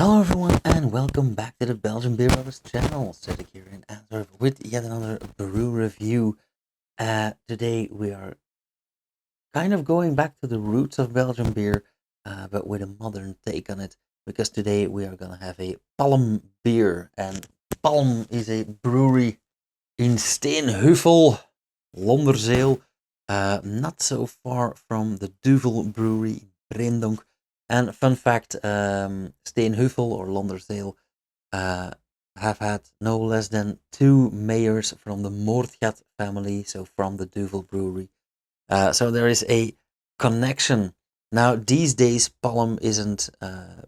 Hello everyone and welcome back to the Belgian Beer Brothers channel. Sitting here in Antwerp with yet another brew review. Today we are kind of going back to the roots of Belgian beer, but with a modern take on it. Because today we are gonna have a Palm beer, and Palm is a brewery in Steenheuvel, Londerzeel, not so far from the Duvel Brewery in Breendonk. And fun fact, Steenheuvel or Londerzeel have had no less than 2 mayors from the Moordgat family, so from the Duvel Brewery. So there is a connection. Now, these days, Palm isn't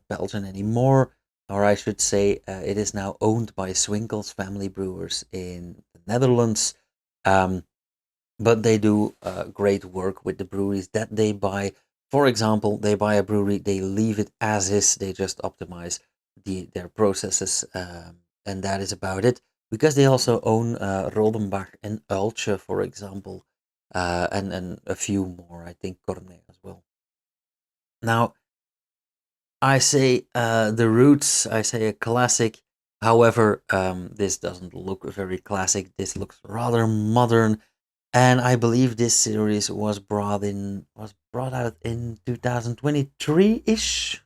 Belgian anymore, or I should say, it is now owned by Swinkels family brewers in the Netherlands. But they do great work with the breweries that they buy. For example, they buy a brewery, they leave it as is, they just optimize their processes, and that is about it. Because they also own Rodenbach and Uiltje, for example, and a few more, I think Cornet as well. Now, I say the roots, I say a classic. However, this doesn't look very classic. This looks rather modern, and I believe this series was brought out in 2023-ish.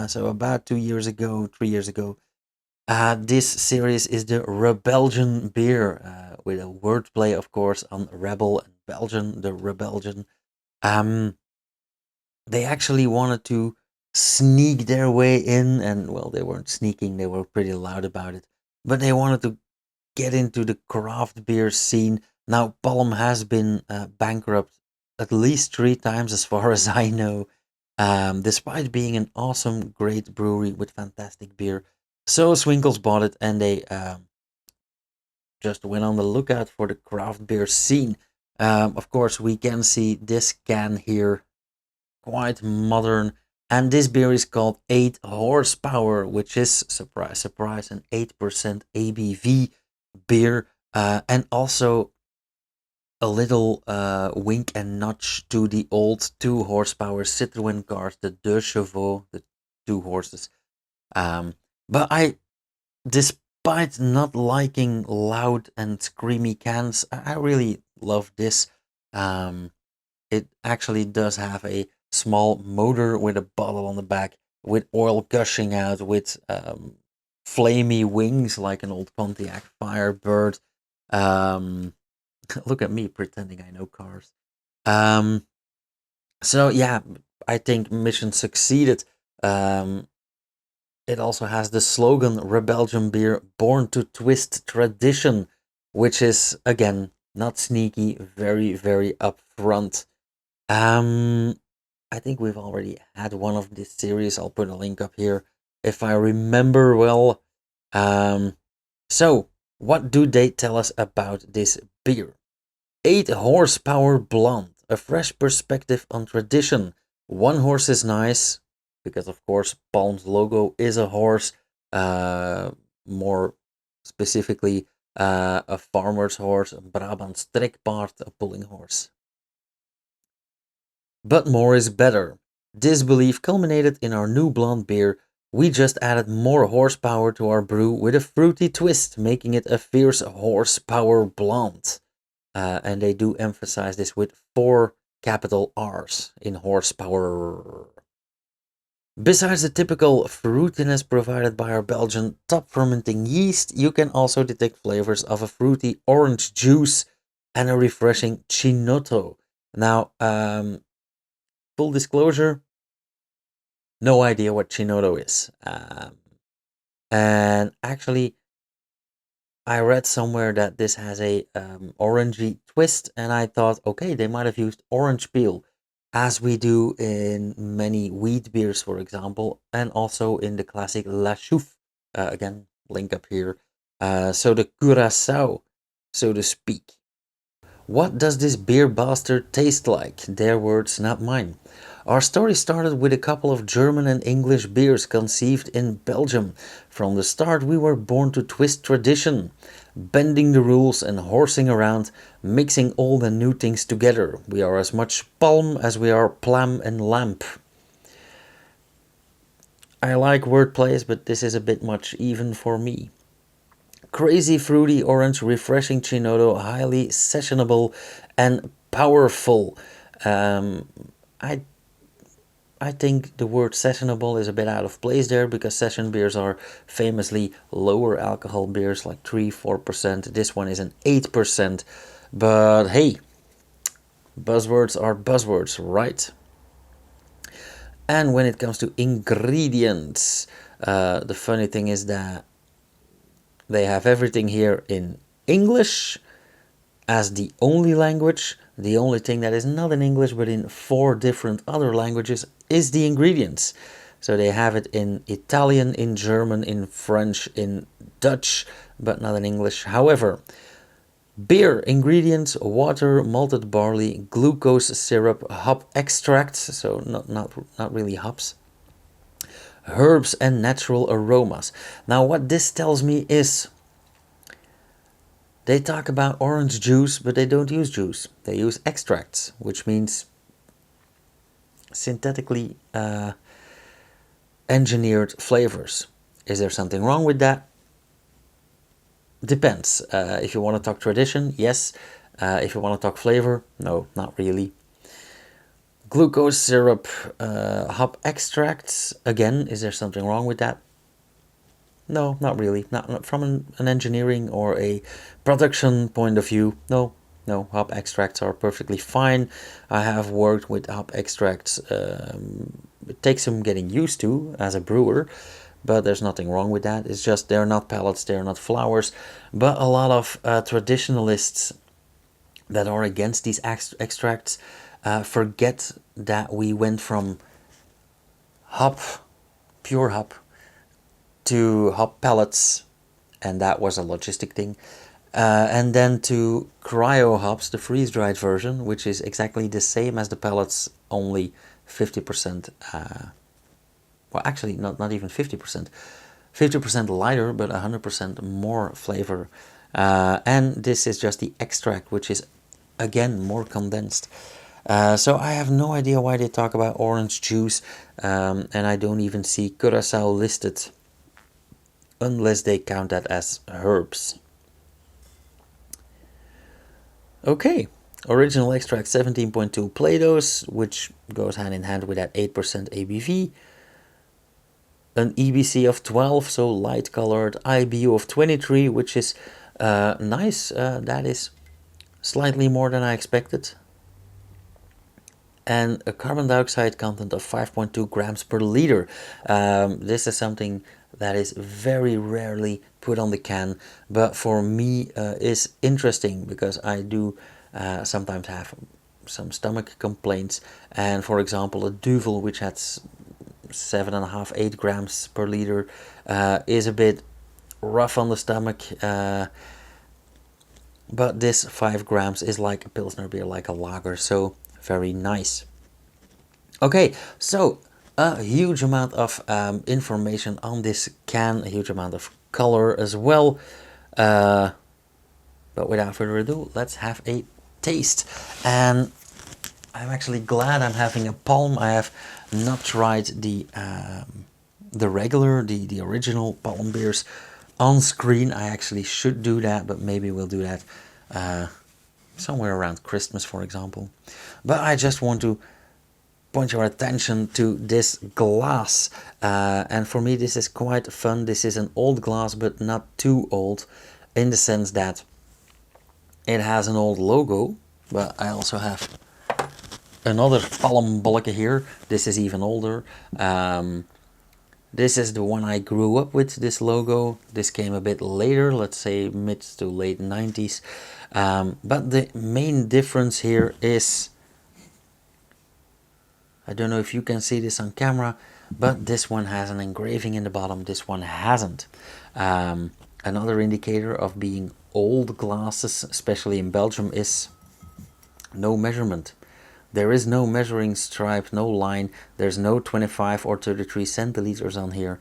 So about 2 years ago, 3 years ago. This series is the Rebelgian beer, with a wordplay, of course, on rebel and Belgian, the Rebelgian. They actually wanted to sneak their way in, and well, they weren't sneaking, they were pretty loud about it, but they wanted to get into the craft beer scene. Now, Palm has been bankrupt at least 3 times, as far as I know, despite being an awesome, great brewery with fantastic beer. So Swinkels bought it, and they just went on the lookout for the craft beer scene. Of course, we can see this can here, quite modern, and this beer is called 8 horsepower, which is, surprise, surprise, an 8% ABV beer, and also a little wink and notch to the old 2 horsepower Citroën cars, the 2 chevaux, the 2 horses. But despite not liking loud and screamy cans, I really love this. It actually does have a small motor with a bottle on the back, with oil gushing out, with flamey wings like an old Pontiac Firebird. Look at me pretending I know cars. So yeah, I think mission succeeded. It also has the slogan Rebelgian beer, born to twist tradition, which is, again, not sneaky, very, very upfront. I think we've already had one of this series. I'll put a link up here if I remember well. So, what do they tell us about this beer? 8 horsepower blonde, a fresh perspective on tradition. 1 horse is nice, because of course Palm's logo is a horse, more specifically a farmer's horse, a Brabant trekpaard, a pulling horse. But more is better. This belief culminated in our new blonde beer. We just added more horsepower to our brew with a fruity twist, making it a fierce horsepower blonde. And they do emphasize this with 4 capital R's in horsepower. Besides the typical fruitiness provided by our Belgian top fermenting yeast, you can also detect flavors of a fruity orange juice and a refreshing chinotto. Now, full disclosure, no idea what chinotto is. And actually, I read somewhere that this has a orangey twist, and I thought, okay, they might have used orange peel, as we do in many wheat beers, for example, and also in the classic La Chouffe. Again, link up here. So the curacao, so to speak. What does this beer bastard taste like? Their words, not mine. Our story started with a couple of German and English beers conceived in Belgium. From the start, we were born to twist tradition, bending the rules and horsing around, mixing old and new things together. We are as much Palm as we are Plam and Lamp. I like wordplays, but this is a bit much even for me. Crazy fruity orange, refreshing Chinodo, highly sessionable and powerful. I I think the word sessionable is a bit out of place there, because session beers are famously lower alcohol beers, like 3-4%. This one is an 8%. But hey, buzzwords are buzzwords, right? And when it comes to ingredients, the funny thing is that they have everything here in English as the only language. The only thing that is not in English but in 4 different other languages is the ingredients. So they have it in Italian, in German, in French, in Dutch, but not in English. However, beer ingredients: water, malted barley, glucose syrup, hop extracts, so not really hops, herbs and natural aromas. Now what this tells me is they talk about orange juice, but they don't use juice. They use extracts, which means synthetically engineered flavors. Is there something wrong with that? Depends. If you want to talk tradition, yes. If you want to talk flavor, no, not really. Glucose syrup, hop extracts, again, is there something wrong with that? No, not really. Not from an engineering or a production point of view. No, hop extracts are perfectly fine. I have worked with hop extracts. It takes some getting used to as a brewer, but there's nothing wrong with that. It's just they're not pellets, they're not flowers. But a lot of traditionalists that are against these extracts forget that we went from hop, pure hop, to hop pellets, and that was a logistic thing, and then to cryo hops, the freeze-dried version, which is exactly the same as the pellets, only 50%, well actually not even 50%, 50% lighter but 100% more flavor, and this is just the extract, which is again more condensed. So I have no idea why they talk about orange juice, and I don't even see curacao listed unless they count that as herbs. Okay, original extract 17.2 Play-Dohs, which goes hand in hand with that 8% ABV. An EBC of 12, so light colored. IBU of 23, which is nice. That is slightly more than I expected. And a carbon dioxide content of 5.2 grams per liter. This is something that is very rarely put on the can, but for me is interesting, because I do sometimes have some stomach complaints, and for example a Duvel, which had 7.5, 8 grams per liter, is a bit rough on the stomach, but this 5 grams is like a Pilsner beer, like a lager, so very nice. Okay, so a huge amount of information on this can, a huge amount of color as well, but without further ado, let's have a taste. And I'm actually glad I'm having a palm. I have not tried the regular, the original palm beers on screen. I actually should do that, but maybe we'll do that somewhere around Christmas, for example. But I just want to point your attention to this glass, and for me this is quite fun. This is an old glass, but not too old, in the sense that it has an old logo, but I also have another palmbolleke here. This is even older. This is the one I grew up with, this logo. This came a bit later, let's say mid to late 90s. But the main difference here is, I don't know if you can see this on camera, but this one has an engraving in the bottom, this one hasn't. Another indicator of being old glasses, especially in Belgium, is no measurement. There is no measuring stripe, no line, there's no 25 or 33 centiliters on here.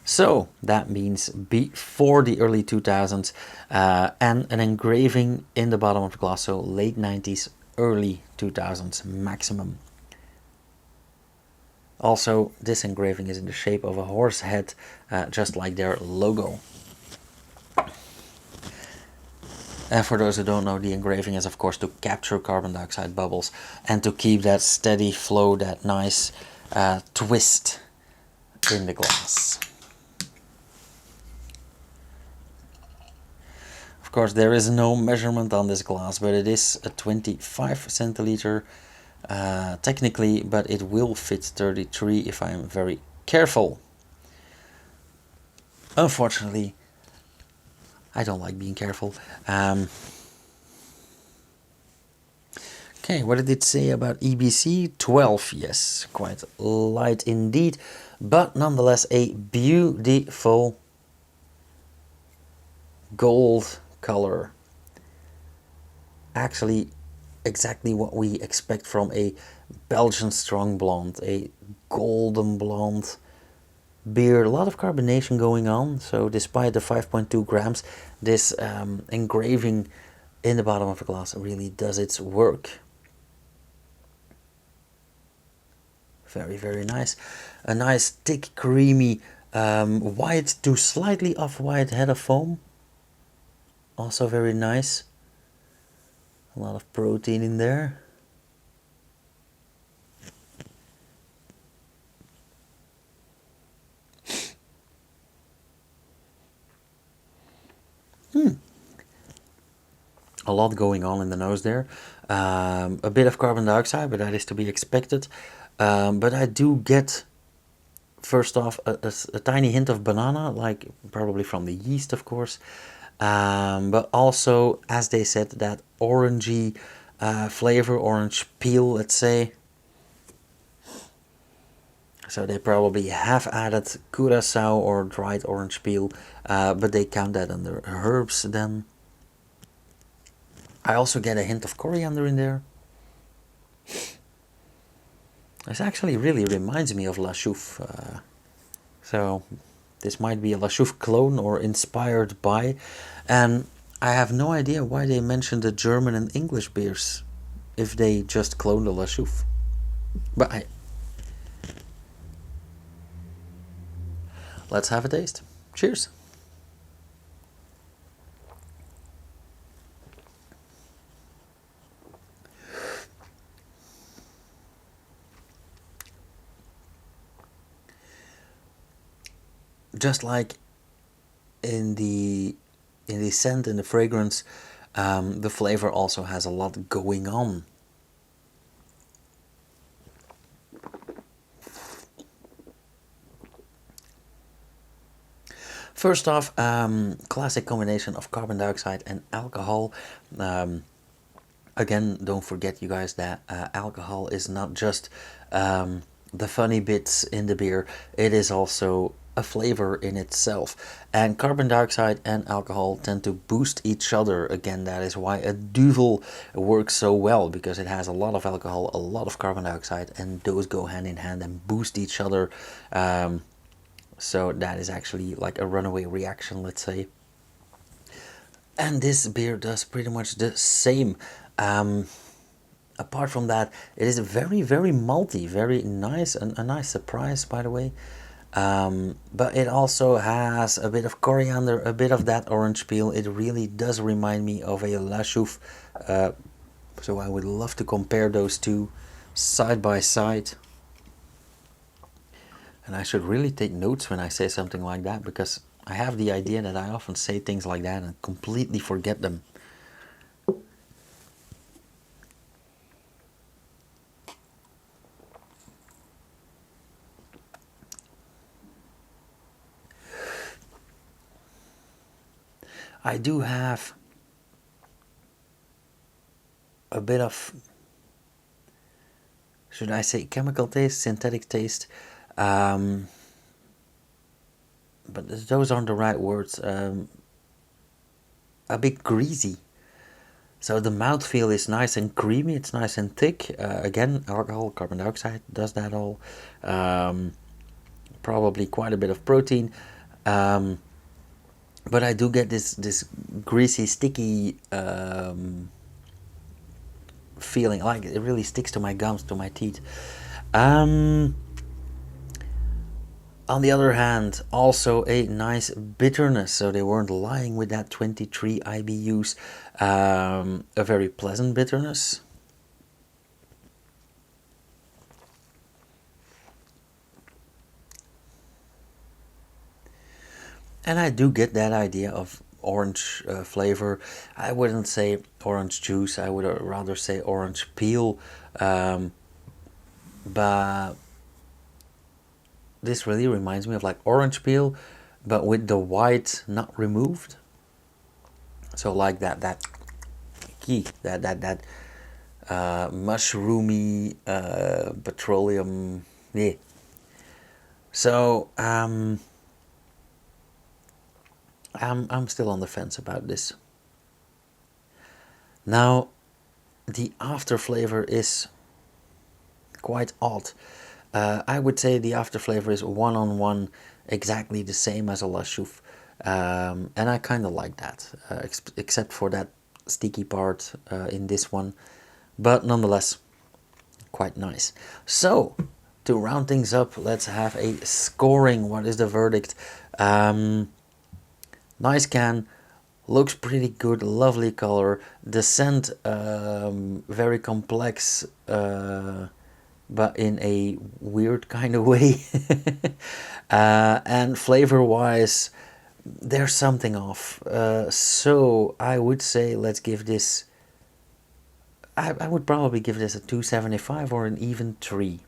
So that means before the early 2000s, and an engraving in the bottom of the glass, so late 90s, early 2000s maximum. Also, this engraving is in the shape of a horse head, just like their logo. And for those who don't know, the engraving is of course to capture carbon dioxide bubbles and to keep that steady flow, that nice twist in the glass. Of course, there is no measurement on this glass, but it is a 25 centiliter technically, but it will fit 33 if I am very careful. Unfortunately, I don't like being careful. Okay, what did it say about EBC? 12, yes, quite light indeed, but nonetheless a beautiful gold color. Actually, exactly what we expect from a Belgian strong blonde, a golden blonde beer. A lot of carbonation going on, so despite the 5.2 grams, this engraving in the bottom of the glass really does its work. Very, very nice. A nice, thick, creamy, white to slightly off-white head of foam. Also very nice. A lot of protein in there. A lot going on in the nose there. A bit of carbon dioxide, but that is to be expected. But I do get, first off, a tiny hint of banana, like probably from the yeast, of course. But also, as they said, that orangey flavor, orange peel, let's say. So they probably have added curacao or dried orange peel, but they count that under herbs then. I also get a hint of coriander in there. This actually really reminds me of La Chouffe. So this might be a La Chouffe clone or inspired by. And I have no idea why they mentioned the German and English beers if they just cloned the La Chouffe. But let's have a taste. Cheers. Just like in the scent and the fragrance, the flavor also has a lot going on. First off, classic combination of carbon dioxide and alcohol. Again, don't forget, you guys, that alcohol is not just the funny bits in the beer, it is also a flavor in itself. And carbon dioxide and alcohol tend to boost each other. Again, that is why a duvel works so well, because it has a lot of alcohol, a lot of carbon dioxide, and those go hand in hand and boost each other. So that is actually like a runaway reaction, let's say. And this beer does pretty much the same. Apart from that, it is very, very malty, very nice, and a nice surprise, by the way. But it also has a bit of coriander, a bit of that orange peel. It really does remind me of a La Chouffe. So I would love to compare those two side by side. And I should really take notes when I say something like that, because I have the idea that I often say things like that and completely forget them. I do have a bit of, should I say, chemical taste, synthetic taste, but those aren't the right words. A bit greasy. So the mouthfeel is nice and creamy, it's nice and thick. Again, alcohol, carbon dioxide does that all. Probably quite a bit of protein. But I do get this greasy, sticky feeling, like it really sticks to my gums, to my teeth. On the other hand, also a nice bitterness, so they weren't lying with that 23 IBUs. A very pleasant bitterness. And I do get that idea of orange flavor. I wouldn't say orange juice, I would rather say orange peel. But this really reminds me of like orange peel, but with the white not removed. So like that key, that mushroomy petroleum. Yeah. So I'm still on the fence about this. Now, the after flavor is quite odd. I would say the after flavor is one-on-one exactly the same as a La Chouffe. And I kind of like that, except for that sticky part in this one. But nonetheless, quite nice. So, to round things up, let's have a scoring. What is the verdict? Nice can, looks pretty good, lovely color. The scent, very complex, but in a weird kind of way. And flavor wise, there's something off. So I would say let's give this, I would probably give this a 2.75 or an even 3.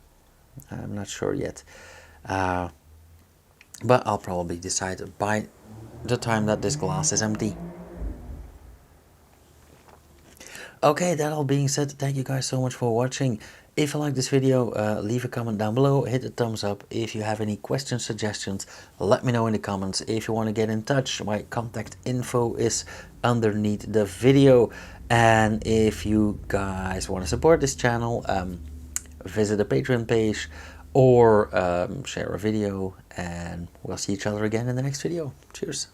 I'm not sure yet. But I'll probably decide by the time that this glass is empty. Okay, that all being said, thank you guys so much for watching. If you like this video, leave a comment down below, hit the thumbs up. If you have any questions, suggestions, let me know in the comments. If you want to get in touch, my contact info is underneath the video. And if you guys want to support this channel, visit the Patreon page or share a video, and we'll see each other again in the next video. Cheers.